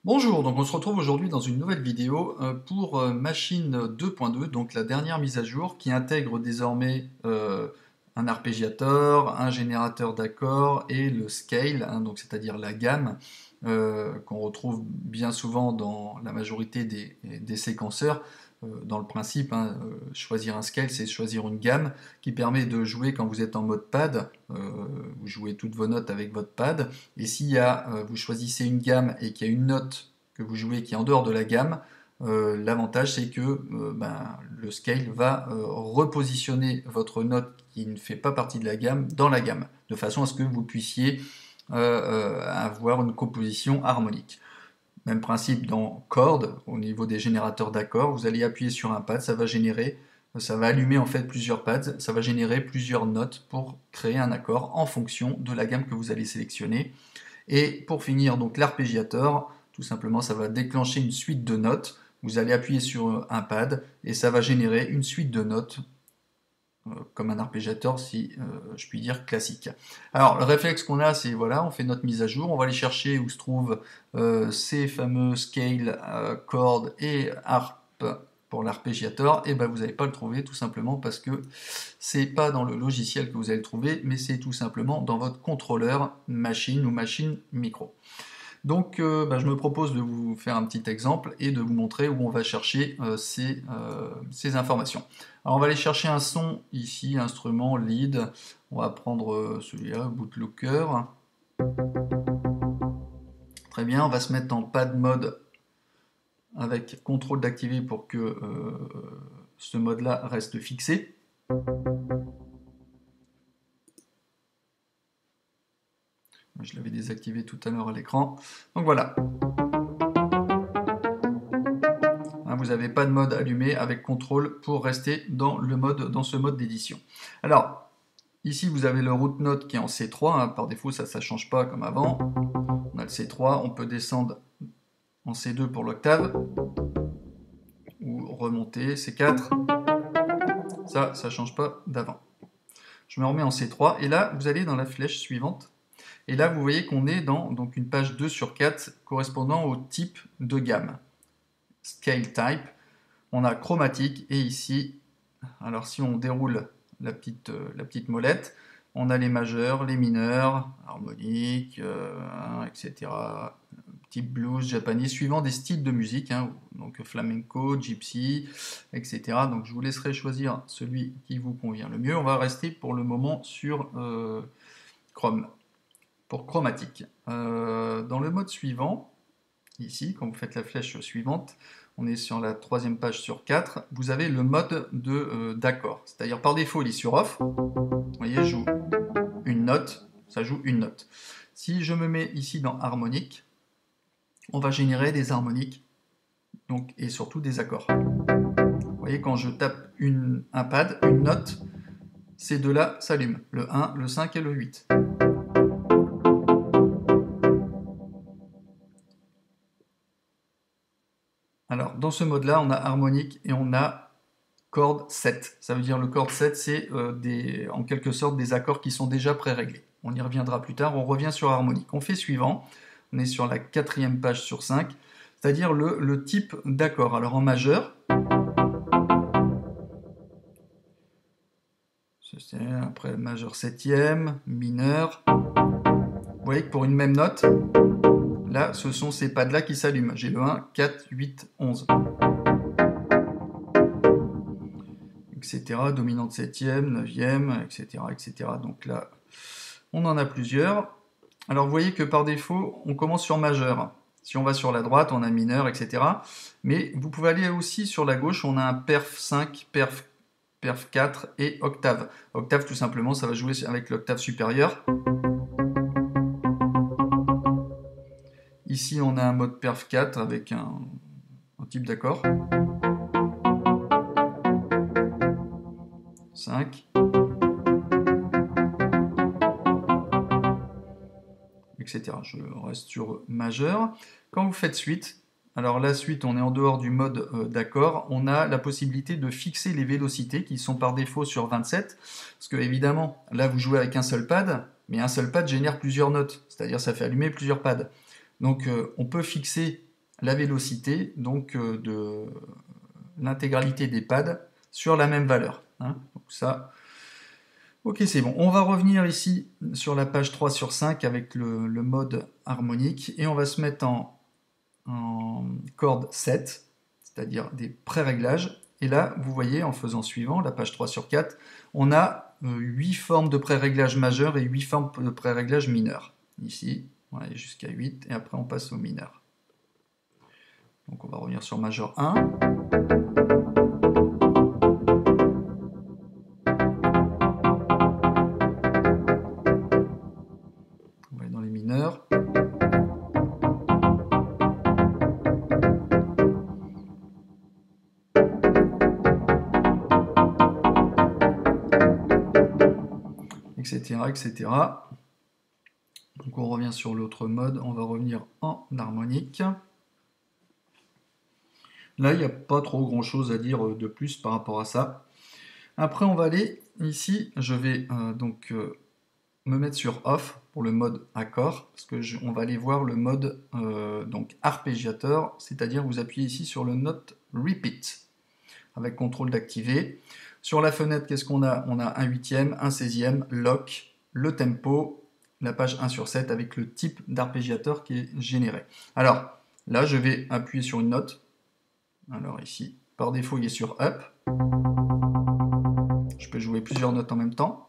Bonjour, donc on se retrouve aujourd'hui dans une nouvelle vidéo pour Machine 2.2, donc la dernière mise à jour qui intègre désormais un arpégiateur, un générateur d'accords et le scale, hein, donc c'est-à-dire la gamme qu'on retrouve bien souvent dans la majorité des séquenceurs. Dans le principe, hein, choisir un scale, c'est choisir une gamme qui permet de jouer quand vous êtes en mode pad. Vous jouez toutes vos notes avec votre pad. Et si vous choisissez une gamme et qu'il y a une note que vous jouez qui est en dehors de la gamme, l'avantage c'est que le scale va repositionner votre note qui ne fait pas partie de la gamme dans la gamme, de façon à ce que vous puissiez avoir une composition harmonique. Même principe dans Chord, au niveau des générateurs d'accords, vous allez appuyer sur un pad, ça va allumer en fait plusieurs pads, ça va générer plusieurs notes pour créer un accord en fonction de la gamme que vous allez sélectionner. Et pour finir, donc l'arpégiateur, tout simplement ça va déclencher une suite de notes, vous allez appuyer sur un pad et ça va générer une suite de notes comme un arpégiateur, si je puis dire, classique. Alors, le réflexe qu'on a, c'est voilà, on fait notre mise à jour, on va aller chercher où se trouvent ces fameux scale, chord et harp pour l'arpégiateur, et ben vous n'allez pas le trouver tout simplement parce que c'est pas dans le logiciel que vous allez le trouver, mais c'est tout simplement dans votre contrôleur machine ou machine micro. Donc je me propose de vous faire un petit exemple et de vous montrer où on va chercher ces informations. Alors on va aller chercher un son ici, instrument, lead. On va prendre celui-là, Bootlocker. Très bien, on va se mettre en pad mode avec contrôle d'activer pour que ce mode-là reste fixé. Je l'avais désactivé tout à l'heure à l'écran. Donc voilà. Vous n'avez pas de mode allumé avec contrôle pour rester dans ce mode d'édition. Alors, ici vous avez le root note qui est en C3, hein, par défaut ça ne change pas comme avant. On a le C3, on peut descendre en C2 pour l'octave, ou remonter C4. Ça ne change pas d'avant. Je me remets en C3, et là vous allez dans la flèche suivante. Et là vous voyez qu'on est dans donc, une page 2 sur 4 correspondant au type de gamme. Scale type, on a chromatique, et ici, alors si on déroule la petite molette, on a les majeurs, les mineurs, harmoniques, etc. Type blues, japonais, suivant des styles de musique, hein, donc flamenco, gypsy, etc. Donc je vous laisserai choisir celui qui vous convient le mieux. On va rester pour le moment sur Chrome, pour chromatique. Dans le mode suivant, ici, quand vous faites la flèche suivante, on est sur la troisième page sur 4, vous avez le mode d'accord. C'est-à-dire par défaut, il est sur off. Vous voyez, je joue une note, ça joue une note. Si je me mets ici dans harmonique, on va générer des harmoniques donc, et surtout des accords. Vous voyez, quand je tape un pad, une note, ces deux-là s'allument. Le 1, le 5 et le 8. Alors, dans ce mode-là, on a harmonique et on a chord 7. Ça veut dire le chord 7, c'est en quelque sorte des accords qui sont déjà pré-réglés. On y reviendra plus tard, on revient sur harmonique. On fait suivant, on est sur la 4e page sur 5, c'est-à-dire le type d'accord. Alors en majeur, c'est après majeur 7e, mineur. Vous voyez que pour une même note, là, ce sont ces pads-là qui s'allument. J'ai le 1, 4, 8, 11. Etc. Dominante 7e, 9e, etc., etc. Donc là, on en a plusieurs. Alors vous voyez que par défaut, on commence sur majeur. Si on va sur la droite, on a mineur, etc. Mais vous pouvez aller aussi sur la gauche, on a un perf 5, perf 4 et octave. Octave, tout simplement, ça va jouer avec l'octave supérieure. Ici, on a un mode perf 4 avec un type d'accord. 5. Etc. Je reste sur majeur. Quand vous faites suite, alors la suite, on est en dehors du mode d'accord, on a la possibilité de fixer les vélocités qui sont par défaut sur 27, parce que évidemment, là vous jouez avec un seul pad, mais un seul pad génère plusieurs notes, c'est-à-dire ça fait allumer plusieurs pads. Donc on peut fixer la vélocité donc, de l'intégralité des pads sur la même valeur. Hein. Donc ça, ok, c'est bon. On va revenir ici sur la page 3 sur 5 avec le mode harmonique, et on va se mettre en corde 7, c'est-à-dire des pré-réglages. Et là, vous voyez, en faisant suivant, la page 3 sur 4, on a 8 formes de pré-réglages majeurs et 8 formes de pré-réglages mineurs. Ici, on va aller jusqu'à 8, et après on passe au mineur. Donc on va revenir sur majeur 1. On va aller dans les mineurs. Etc., etc. Donc on revient sur l'autre mode, on va revenir en harmonique. Là, il n'y a pas trop grand chose à dire de plus par rapport à ça. Après, on va aller ici, je vais donc me mettre sur off pour le mode accord, parce que on va aller voir le mode donc arpégiateur, c'est-à-dire vous appuyez ici sur le note repeat, avec contrôle d'activer. Sur la fenêtre, qu'est-ce qu'on a? On a un huitième, un 16e, lock, le tempo, la page 1 sur 7 avec le type d'arpégiateur qui est généré. Alors, là, je vais appuyer sur une note. Alors ici, par défaut, il est sur up. Je peux jouer plusieurs notes en même temps.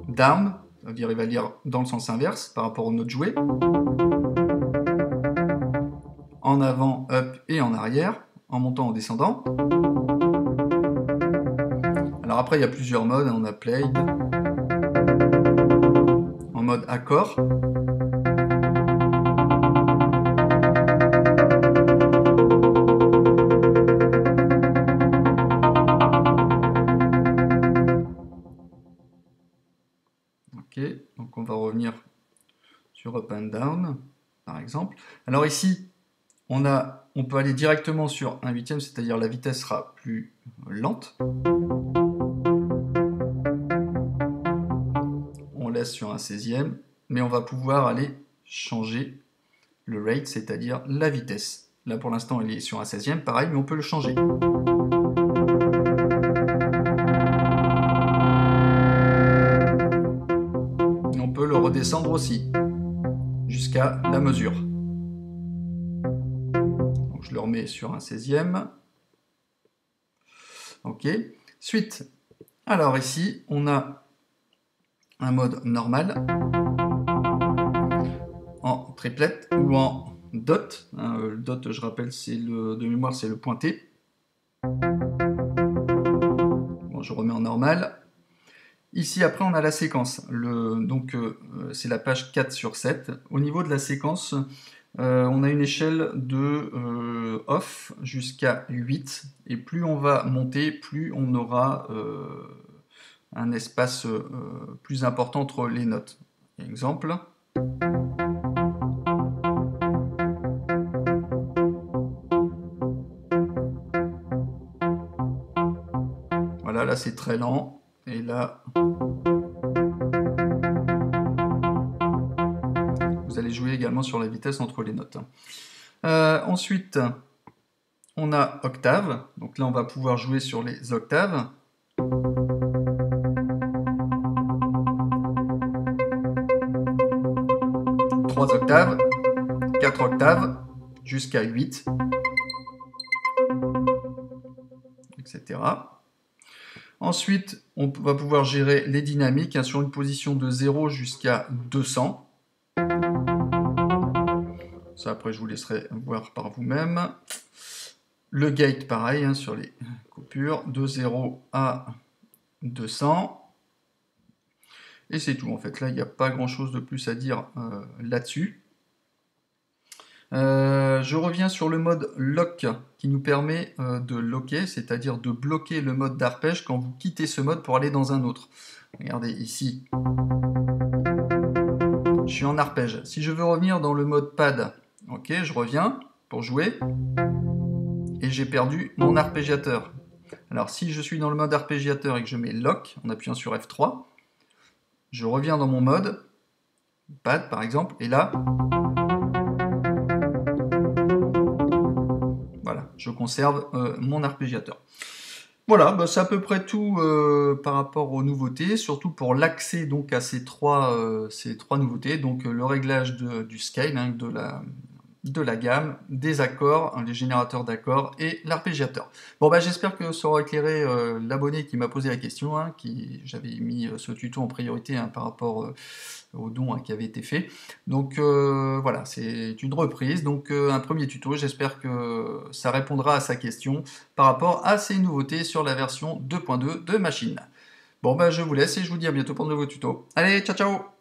Down, ça veut dire il va lire dans le sens inverse par rapport aux notes jouées. En avant, up et en arrière, en montant, en descendant. Alors après, il y a plusieurs modes, on a played, en mode accord. Ok, donc on va revenir sur up and down, par exemple. Alors ici, on peut aller directement sur un huitième, c'est-à-dire la vitesse sera plus lente. On laisse sur un 16e, mais on va pouvoir aller changer le rate, c'est-à-dire la vitesse. Là pour l'instant il est sur un 16e, pareil, mais on peut le changer. On peut le redescendre aussi, jusqu'à la mesure. Donc je le remets sur un 16e. Ok. Suite. Alors ici, on a un mode normal, en triplette ou en dot. Le dot, je rappelle, c'est de mémoire, c'est le pointé. Bon, je remets en normal. Ici, après, on a la séquence. Donc, c'est la page 4 sur 7. Au niveau de la séquence, on a une échelle de off jusqu'à 8. Et plus on va monter, plus on aura un espace plus important entre les notes. Exemple. Voilà, là c'est très lent. Et là, vous allez jouer également sur la vitesse entre les notes. Ensuite, on a octave. Donc là, on va pouvoir jouer sur les octaves. Trois octaves, 4 octaves, jusqu'à 8, etc. Ensuite, on va pouvoir gérer les dynamiques sur une position de 0 jusqu'à 200. Ça, après, je vous laisserai voir par vous-même. Le gate, pareil, sur les coupures, de 0 à 200. Et c'est tout, en fait. Là, il n'y a pas grand-chose de plus à dire là-dessus. Je reviens sur le mode lock, qui nous permet de locker, c'est-à-dire de bloquer le mode d'arpège quand vous quittez ce mode pour aller dans un autre. Regardez ici, je suis en arpège. Si je veux revenir dans le mode pad, ok, je reviens pour jouer, et j'ai perdu mon arpégiateur. Alors si je suis dans le mode arpégiateur et que je mets lock en appuyant sur F3, je reviens dans mon mode pad par exemple, et là, voilà, je conserve mon arpégiateur. Voilà, bah, c'est à peu près tout par rapport aux nouveautés, surtout pour l'accès donc à ces trois nouveautés, donc le réglage du scale, hein, de la gamme, des accords, hein, les générateurs d'accords et l'arpégiateur. Bon bah j'espère que ça aura éclairé l'abonné qui m'a posé la question, hein, j'avais mis ce tuto en priorité, hein, par rapport au don, hein, qui avait été fait. Donc voilà, c'est une reprise, donc un premier tuto, j'espère que ça répondra à sa question par rapport à ces nouveautés sur la version 2.2 de Machine. Bon bah je vous laisse et je vous dis à bientôt pour de nouveaux tutos. Allez, ciao ciao!